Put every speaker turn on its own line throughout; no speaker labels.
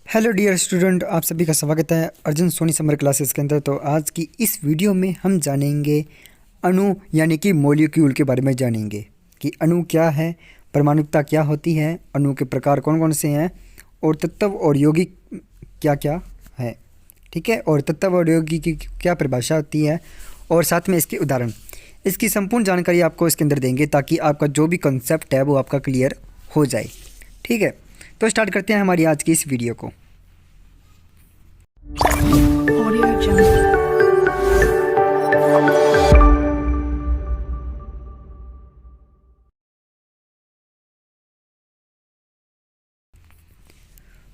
Hello dear student, आप सभी का स्वागत है अर्जुन सोनी समर क्लासेस के अंदर। तो आज की इस वीडियो में हम जानेंगे अणु यानी कि मॉलिक्यूल के बारे में जानेंगे कि अणु क्या है, परमाणुकता क्या होती है, अणु के प्रकार कौन कौन से हैं और तत्व और यौगिक क्या क्या है। ठीक है, और तत्व और यौगिक की क्या परिभाषा होती है और साथ में इसके उदाहरण, इसकी संपूर्ण जानकारी आपको इसके अंदर देंगे ताकि आपका जो भी कंसेप्ट है वो आपका क्लियर हो जाए। ठीक है, तो स्टार्ट करते हैं हमारी आज की इस वीडियो को।
Audio Jungle.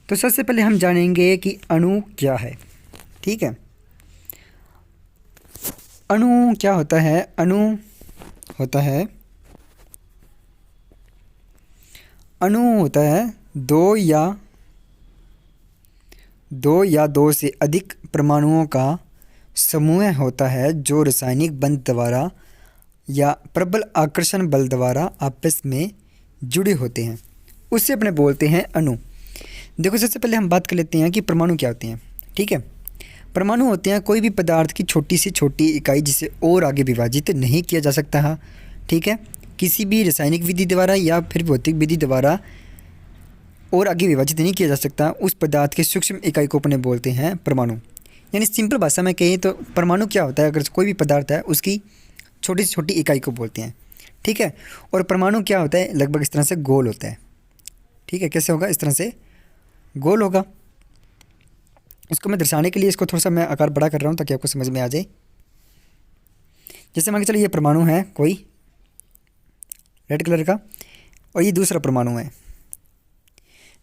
तो सबसे पहले हम जानेंगे कि अणु क्या है। ठीक है, अणु क्या होता है। अणु होता है दो से अधिक परमाणुओं का समूह होता है जो रासायनिक बंध द्वारा या प्रबल आकर्षण बल द्वारा आपस में जुड़े होते हैं, उससे अपने बोलते हैं अणु। देखो, सबसे पहले हम बात कर लेते हैं कि परमाणु क्या होते हैं। ठीक है, परमाणु होते हैं कोई भी पदार्थ की छोटी से छोटी इकाई जिसे और आगे विभाजित नहीं किया जा सकता है। ठीक है, किसी भी रासायनिक विधि द्वारा या फिर भौतिक विधि द्वारा और आगे विभाजित नहीं किया जा सकता, उस पदार्थ के सूक्ष्म इकाई को अपने बोलते हैं परमाणु। यानी सिंपल भाषा में कहें तो परमाणु क्या होता है, अगर कोई भी पदार्थ है उसकी छोटी से छोटी इकाई को बोलते हैं। ठीक है, और परमाणु क्या होता है, लगभग इस तरह से गोल होता है। ठीक है, कैसे होगा, इस तरह से गोल होगा। इसको मैं दर्शाने के लिए इसको थोड़ा सा मैं आकार बड़ा कर रहा हूँ ताकि आपको समझ में आ जाए। जैसे मान के चलिए ये परमाणु है कोई रेड कलर का और ये दूसरा परमाणु है।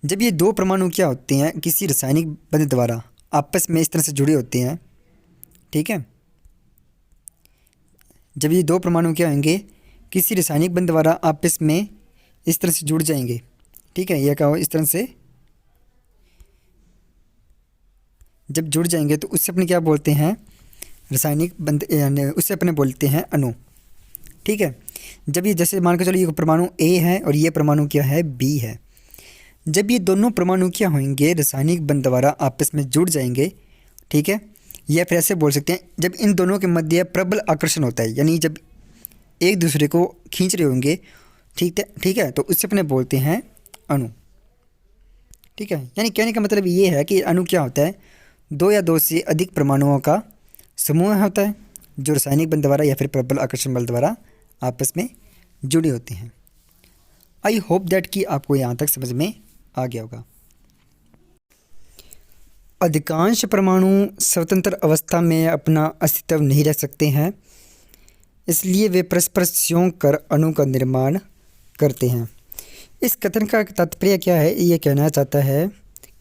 जब ये दो परमाणु क्या होते हैं, किसी रासायनिक बंध द्वारा आपस में इस तरह से जुड़े होते हैं। ठीक है, जब ये दो परमाणु क्या होंगे, किसी रासायनिक बंध द्वारा आपस में इस तरह से जुड़ जाएंगे। ठीक है, यह क्या हो, इस तरह से जब जुड़ जाएंगे तो उससे अपने क्या बोलते हैं, रासायनिक बंध, यानी उससे अपने बोलते हैं अणु। ठीक है, जब ये जैसे मान के चलो ये परमाणु ए है और ये परमाणु क्या है, बी है। जब ये दोनों परमाणु क्या होंगे, रासायनिक बंध द्वारा आपस में जुड़ जाएंगे। ठीक है, या फिर ऐसे बोल सकते हैं जब इन दोनों के मध्य प्रबल आकर्षण होता है, यानी जब एक दूसरे को खींच रहे होंगे। ठीक है, तो उससे अपने बोलते हैं अणु। ठीक है, यानी कहने का मतलब ये है कि अणु क्या होता है, दो या दो से अधिक परमाणुओं का समूह होता है जो रासायनिक बंध द्वारा या फिर प्रबल आकर्षण बल द्वारा आपस में जुड़े होते हैं। आई होप दैट कि आपको यहाँ तक समझ में आ गया होगा। अधिकांश परमाणु स्वतंत्र अवस्था में अपना अस्तित्व नहीं रख सकते हैं, इसलिए वे परस्पर संयोग कर अणु का निर्माण करते हैं। इस कथन का तात्पर्य क्या है, ये कहना चाहता है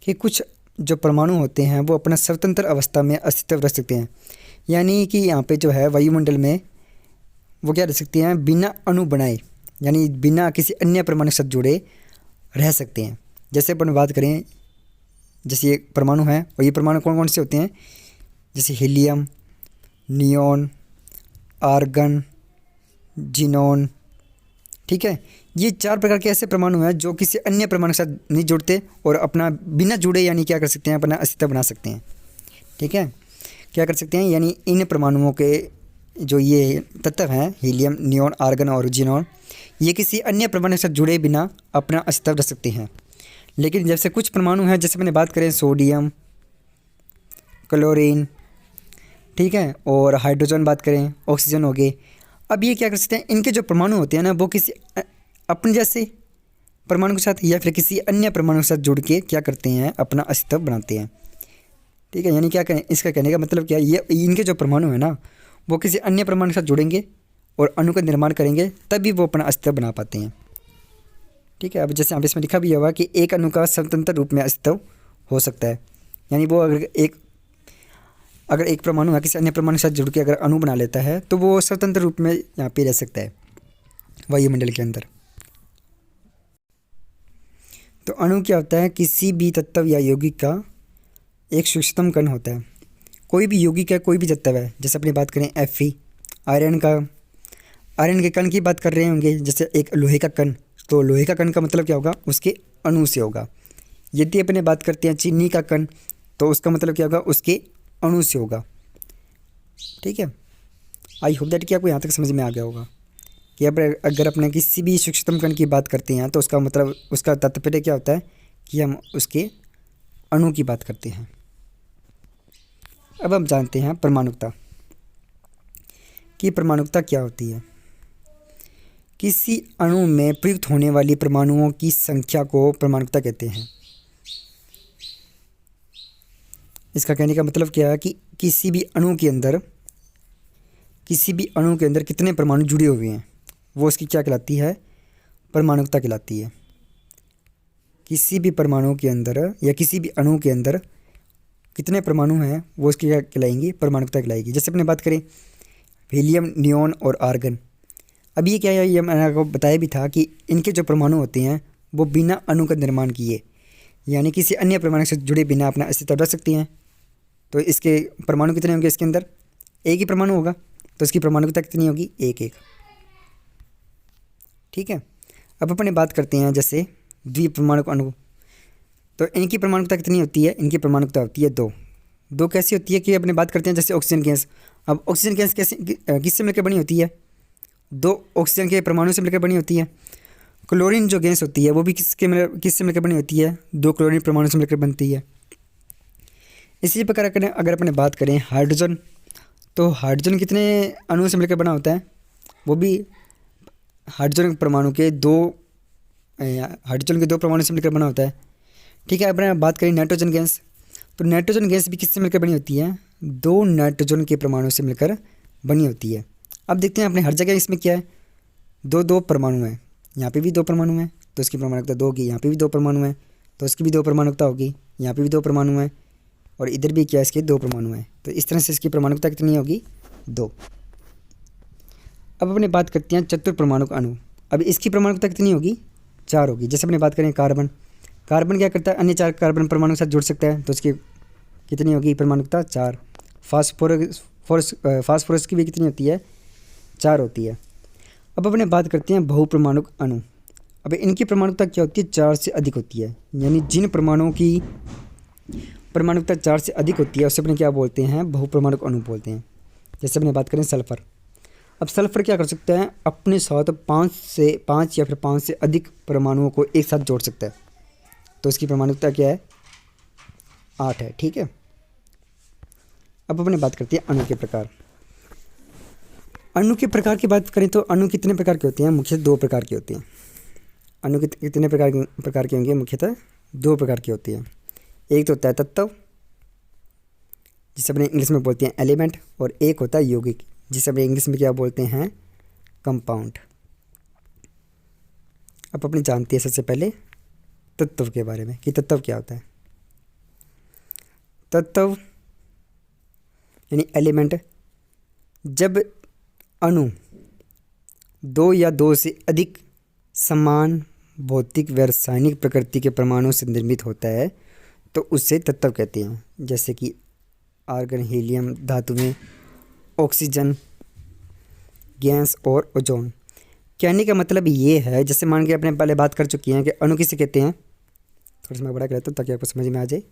कि कुछ जो परमाणु होते हैं वो अपना स्वतंत्र अवस्था में अस्तित्व रख सकते हैं, यानी कि यहाँ पे जो है वायुमंडल में वो क्या रह सकते हैं, बिना अणु बनाए, यानी बिना किसी अन्य परमाणु के साथ जुड़े रह सकते हैं। जैसे अपन बात करें, जैसे ये परमाणु है और ये परमाणु कौन कौन से होते हैं, जैसे हीलियम, नियॉन, आर्गन, जिनॉन। ठीक है, ये चार प्रकार के ऐसे परमाणु हैं जो किसी अन्य परमाणु के साथ नहीं जुड़ते और अपना बिना जुड़े यानी क्या कर सकते हैं, अपना अस्तित्व बना सकते हैं। ठीक है, क्या कर सकते हैं, यानी इन परमाणुओं के जो ये तत्व हैं, हीलियम, नियॉन, आर्गन और जिनॉन, ये किसी अन्य परमाणु के साथ जुड़े बिना अपना अस्तित्व रख सकते हैं। लेकिन जैसे कुछ परमाणु हैं, जैसे मैंने बात करें सोडियम, क्लोरीन, ठीक है, और हाइड्रोजन बात करें, ऑक्सीजन हो गए। अब ये क्या कर सकते हैं, इनके जो परमाणु होते हैं ना वो किसी अपने जैसे परमाणु के साथ या फिर किसी अन्य परमाणु के साथ जुड़ के क्या करते हैं, अपना अस्तित्व बनाते हैं। ठीक है, यानी क्या कहें, इसका कहने का मतलब क्या है, ये इनके जो परमाणु है ना वो किसी अन्य परमाणु के साथ जुड़ेंगे और अणु का निर्माण करेंगे, तभी वो अपना अस्तित्व बना पाते हैं। ठीक है, अब जैसे यहाँ पे इसमें लिखा भी हुआ कि एक अणु का स्वतंत्र रूप में अस्तित्व हो सकता है, यानी वो अगर एक परमाणु है किसी अन्य परमाणु के साथ जुड़ के अगर अणु बना लेता है तो वो स्वतंत्र रूप में यहाँ पे रह सकता है वायुमंडल के अंदर। तो अणु क्या होता है, किसी भी तत्व या यौगिक का एक सूक्ष्मतम कण होता है। कोई भी यौगिक है, कोई भी तत्व है, जैसे अपनी बात करें Fe, आयरन के कण की बात कर रहे होंगे, जैसे एक लोहे का कण, तो लोहे का कण का मतलब क्या होगा, उसके अणु से होगा। यदि अपने बात करते हैं चीनी का कण, तो उसका मतलब क्या होगा, उसके अणु से होगा। ठीक है, आई होप दैट कि आपको यहाँ तक समझ में आ गया होगा कि अब अगर अपने किसी भी सूक्ष्मतम कण की बात करते हैं तो उसका मतलब, उसका तात्पर्य क्या होता है कि हम उसके अणु की बात करते हैं। अब हम जानते हैं परमाणुकता, कि परमाणुकता क्या होती है। किसी अणु में प्रयुक्त होने वाली परमाणुओं की संख्या को परमाणुकता कहते हैं। इसका कहने का मतलब क्या है कि किसी भी अणु के अंदर कितने परमाणु जुड़े हुए हैं, वो उसकी क्या कहलाती है, परमाणुकता कहलाती है। किसी भी परमाणु के अंदर या किसी भी अणु के अंदर कितने परमाणु हैं, वो उसकी क्या कहलाएंगी, परमाणुकता कहलाएगी। जैसे अपने बात करें हीलियम, नियॉन और आर्गन। अब ये क्या है, ये मैंने आपको बताया भी था कि इनके जो परमाणु होते हैं वो बिना अणु का निर्माण किए, यानी किसी अन्य परमाणु से जुड़े बिना अपना अस्तित्व रख सकती हैं। तो इसके परमाणु कितने होंगे, इसके अंदर एक ही परमाणु होगा, तो इसकी परमाणुकता कितनी होगी, एक एक। ठीक है, अब अपने बात करते हैं जैसे द्विपरमाणुक अणु। तो इनकी परमाणुकता कितनी होती है, इनकी परमाणुकता होती है दो। दो कैसी होती है कि अपने बात करते हैं जैसे ऑक्सीजन गैस। अब ऑक्सीजन गैस कैसे किससे मिलकर बनी होती है, दो ऑक्सीजन के परमाणु से मिलकर बनी होती है। क्लोरीन जो गैस होती है वो भी किससे मिलकर बनी होती है, दो क्लोरीन परमाणु से मिलकर बनती है। इसी प्रकार अगर अपने बात करें हाइड्रोजन, तो हाइड्रोजन कितने अणुओं से मिलकर बना होता है, वो भी हाइड्रोजन के दो परमाणु से मिलकर बना होता है। ठीक है, अपने बात करें नाइट्रोजन गैस, तो नाइट्रोजन गैस भी किससे मिलकर बनी होती है, दो नाइट्रोजन के परमाणु से मिलकर बनी होती है। अब देखते हैं अपने हर जगह इसमें क्या है, दो दो परमाणु हैं, यहाँ पे भी दो परमाणु हैं तो इसकी परमाणुकता दो होगी, यहाँ पे भी दो परमाणु हैं तो इसकी भी दो परमाणुकता होगी, यहाँ पे भी दो परमाणु हैं और इधर भी क्या है, इसके दो परमाणु हैं, तो इस तरह से इसकी परमाणुकता कितनी होगी, दो। अब अपने बात करते हैं चतुर्परमाणुक अणु। अब इसकी परमाणुकता कितनी होगी, चार होगी। जैसे अपने बात करें कार्बन, कार्बन क्या करता है, अन्य चार कार्बन परमाणु के साथ जुड़ सकता है, तो इसकी कितनी होगी परमाणुकता, चार। फास्फोरस की भी कितनी होती है, चार होती है। अब अपने बात करते हैं बहुपरमाणुक अणु। अब इनकी परमाणुकता क्या होती है, चार से अधिक होती है, यानी जिन परमाणुओं की परमाणुकता चार से अधिक होती है उसे अपने क्या बोलते हैं, बहुपरमाणुक अणु बोलते हैं। जैसे अपने बात करें सल्फर। अब सल्फर क्या कर सकता है, अपने साथ पाँच या फिर पाँच से अधिक परमाणुओं को एक साथ जोड़ सकता है, तो इसकी परमाणुकता क्या है, 8 है। ठीक है, अब अपने बात करते हैं अणु के प्रकार। अणु के प्रकार की बात करें तो अणु कितने प्रकार के होते हैं, मुख्यतः दो प्रकार के होते हैं। अणु कितने प्रकार के होंगे, मुख्यतः दो प्रकार के होते हैं। एक तो होता है तत्व, जिसे अपने इंग्लिश में बोलते हैं एलिमेंट, और एक होता है यौगिक, जिसे अपने इंग्लिश में क्या बोलते हैं, कंपाउंड। अब अपने जानते हैं सबसे पहले तत्व के बारे में कि तत्व क्या होता है। तत्व यानी एलिमेंट, जब अणु दो या दो से अधिक समान भौतिक व रासायनिक प्रकृति के परमाणु से निर्मित होता है तो उसे तत्व कहते हैं। जैसे कि आर्गन, हीलियम धातुएं, ऑक्सीजन गैस और ओजोन। कहने का मतलब ये है, जैसे मान के अपने पहले बात कर चुकी हैं कि अणु किसे कहते हैं। थोड़ा सा मैं बड़ा कर लेता हूँ ताकि आपको समझ में आ जाए।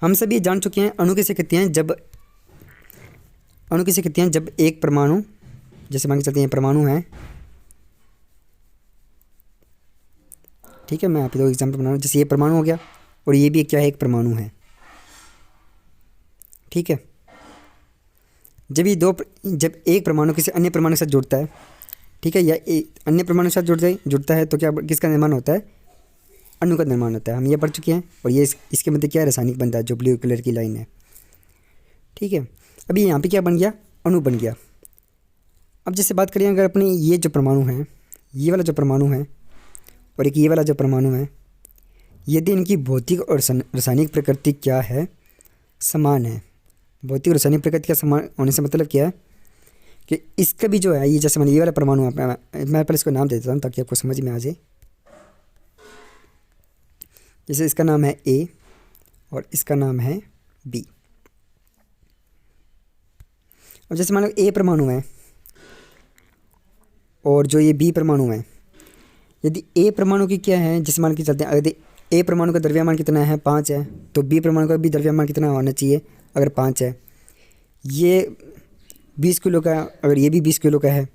हम सभी ये जान चुके हैं अणु किसे कहते हैं, जब एक परमाणु, जैसे मान के चलते हैं परमाणु है, ठीक है, मैं आप दो एग्जाम्पल बना रहा हूँ। जैसे ये परमाणु हो गया और ये भी क्या है, एक परमाणु है। ठीक है, जब एक परमाणु किसी अन्य परमाणु के साथ जुड़ता है, ठीक है, या अन्य परमाणु के साथ जुड़ता है तो क्या किसका निर्माण होता है, अणु का निर्माण होता है। हम ये पढ़ चुके हैं। और ये इसके मध्य क्या है, रासायनिक बनता है, जो ब्लू कलर की लाइन है। ठीक है, अभी यहाँ पे क्या बन गया, अणु बन गया। अब जैसे बात करें अगर अपने ये जो परमाणु है, ये वाला जो परमाणु है और एक ये वाला जो परमाणु है, यदि इनकी भौतिक और रासायनिक प्रकृति क्या है, समान है। भौतिक और रासायनिक प्रकृति का समान होने से मतलब क्या है कि इसका भी जो है, ये जैसे मैंने ये वाला परमाणु है, मैं पहले इसको नाम दे देता हूँ ताकि आपको समझ में आ जाए। जैसे इसका नाम है ए और इसका नाम है बी। अब जैसे मान लो ए परमाणु है और जो ये बी परमाणु है, यदि ए परमाणु की क्या है, जैसे मान के चलते हैं, यदि ए परमाणु का द्रव्यमान कितना है 5 है, तो बी परमाणु का भी द्रव्यमान कितना होना चाहिए अगर 5 है। ये 20 किलो का, अगर ये भी 20 किलो का है,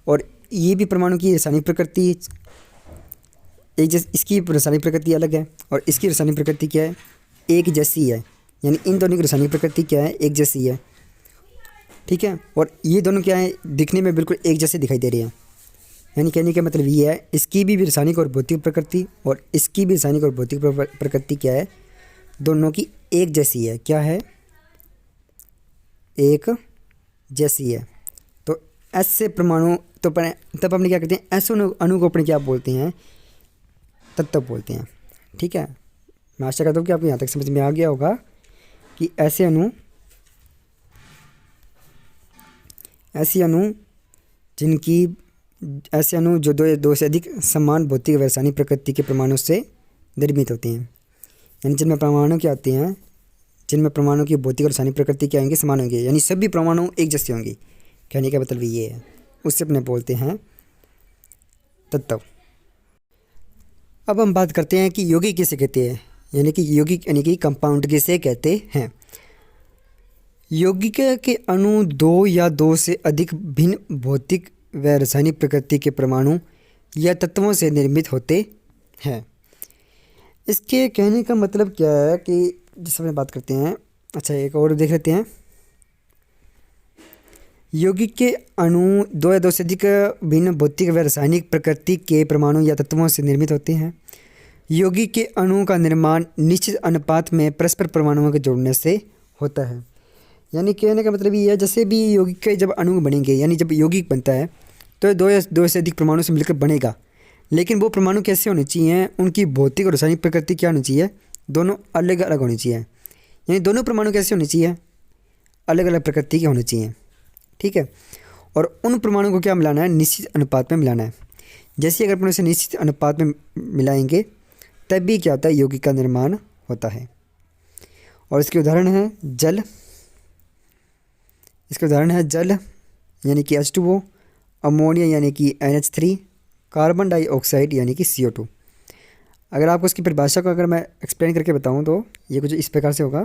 और ये भी परमाणु की रासायनिक प्रकृति एक जैसे, इसकी रासायनिक प्रकृति अलग है और इसकी रासायनिक प्रकृति क्या है, एक जैसी है। यानी इन दोनों की रासायनिक प्रकृति क्या है, एक जैसी है। ठीक है, और ये दोनों क्या है, दिखने में बिल्कुल एक जैसे दिखाई दे रहे हैं। यानी कहने का मतलब ये है, इसकी भी रासायनिक और भौतिक प्रकृति और इसकी भी रासायनिक और भौतिक प्रकृति क्या है, दोनों की एक जैसी है। क्या है, एक जैसी है। तो ऐसे परमाणु तो तब अपने क्या कहते हैं, ऐसे अणु को अपने क्या बोलते हैं, तत्व बोलते हैं। ठीक है, मैं आशा करता हूँ कि आपको यहाँ तक समझ में आ गया होगा कि ऐसे अणु जो दो से अधिक समान भौतिक व रासायनिक प्रकृति के परमाणु से निर्मित होते हैं। यानी जिनमें परमाणु क्या आते हैं, जिनमें परमाणु की भौतिक और रासायनिक प्रकृति क्या होंगी, समान होंगे। यानी सभी परमाणु एक जैसे होंगे। कहने का मतलब ये है, उससे अपने बोलते हैं तत्व। अब हम बात करते हैं कि यौगिक किसे कहते हैं, यानी कि यौगिक यानी कि कंपाउंड किसे कहते हैं। यौगिक के अणु दो या दो से अधिक भिन्न भौतिक व रासायनिक प्रकृति के परमाणु या तत्वों से निर्मित होते हैं। इसके कहने का मतलब क्या है कि जिस समय बात करते हैं, अच्छा एक और देख लेते हैं। यौगिक के अणु दो या दो से अधिक भिन्न भौतिक व रासायनिक प्रकृति के परमाणु या तत्वों से निर्मित होते हैं। यौगिक के अणु का निर्माण निश्चित अनुपात में परस्पर परमाणुओं के जोड़ने से होता है। यानी कहने का मतलब ये है, जैसे भी यौगिक के जब अणु बनेंगे, यानी जब यौगिक बनता है तो दो से अधिक परमाणु से मिलकर बनेगा। लेकिन वो परमाणु कैसे होने चाहिए, उनकी भौतिक और रासायनिक प्रकृति क्या होनी चाहिए, दोनों अलग अलग होनी चाहिए। यानी दोनों परमाणु कैसे होने चाहिए, अलग अलग प्रकृति के होने चाहिए। ठीक है, और उन परमाणु को क्या मिलाना है, निश्चित अनुपात में मिलाना है। जैसे अगर अपन उसे निश्चित अनुपात में मिलाएंगे तभी क्या होता है, यौगिक का निर्माण होता है। और इसके उदाहरण है जल, यानी कि H2O, अमोनिया यानी कि NH3, कार्बन डाइऑक्साइड यानी कि CO2। अगर आपको इसकी परिभाषा को अगर मैं एक्सप्लेन करके बताऊं तो ये कुछ इस प्रकार से होगा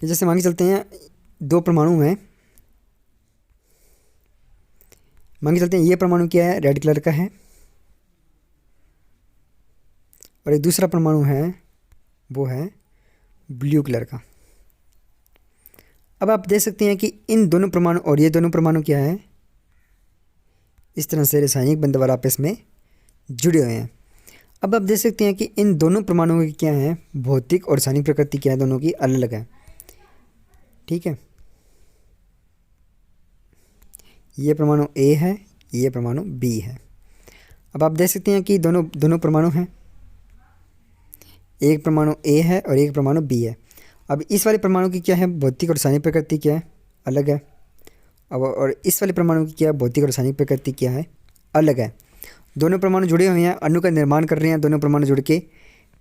कि जैसे मान के चलते हैं दो परमाणु हैं, मान के चलते हैं ये परमाणु क्या है, रेड कलर का है, और एक दूसरा परमाणु है वो है ब्लू कलर का। अब आप देख सकते हैं कि इन दोनों परमाणु और ये दोनों परमाणु क्या है, इस तरह से रासायनिक बंध द्वारा आपस में जुड़े हुए हैं। अब आप देख सकते हैं कि इन दोनों परमाणुओं की क्या है, भौतिक और रासायनिक प्रकृति क्या है, दोनों की अलग अलग है। ठीक है, ये परमाणु A है, ये परमाणु B है। अब आप देख सकते हैं कि दोनों परमाणु हैं, एक परमाणु A है और एक परमाणु B है। अब इस वाले परमाणु की क्या है, भौतिक और रासायनिक प्रकृति क्या है, अलग है। अब और इस वाले परमाणु की क्या है, भौतिक और रासायनिक प्रकृति क्या है, अलग है। दोनों परमाणु जुड़े हुए हैं, अणु का निर्माण कर रहे हैं। दोनों परमाणु जुड़ के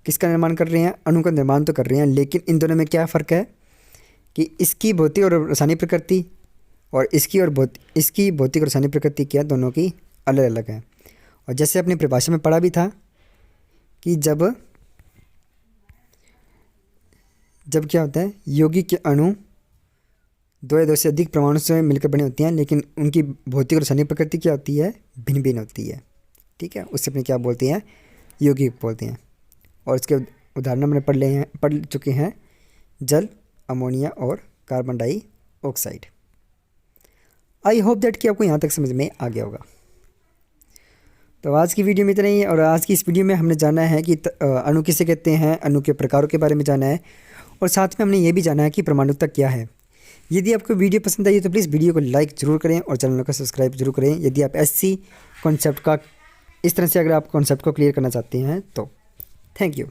किसका निर्माण कर रहे हैं, अणु का निर्माण तो कर रहे हैं। लेकिन इन दोनों में क्या फ़र्क है कि इसकी भौतिक और रासायनिक प्रकृति और इसकी भौतिक और रासायनिक प्रकृति क्या है, दोनों की अलग अलग है। और जैसे अपनी परिभाषा में पढ़ा भी था कि जब क्या होता है, यौगिक के अणु दो या दो से अधिक परमाणु से मिलकर बने होते हैं, लेकिन उनकी भौतिक और रासायनिक प्रकृति क्या होती है, भिन्न भिन्न होती है। ठीक है, उससे अपने क्या बोलते हैं, यौगिक बोलते हैं। और इसके उदाहरण हमने पढ़ चुके हैं, जल, अमोनिया और carbon dioxide. I hope that कि आपको यहाँ तक समझ में आ गया होगा। तो आज की वीडियो में इतना ही, और आज की इस वीडियो में हमने जाना है कि अणु किसे कहते हैं, अणु के प्रकारों के बारे में जाना है, और साथ में हमने ये भी जाना है कि परमाणुता क्या है। यदि आपको वीडियो पसंद आई तो प्लीज़ वीडियो को लाइक ज़रूर करें और चैनल को सब्सक्राइब जरूर करें। यदि आप ऐसी कॉन्सेप्ट का इस तरह से अगर आप कॉन्सेप्ट को क्लियर करना चाहते हैं तो थैंक यू।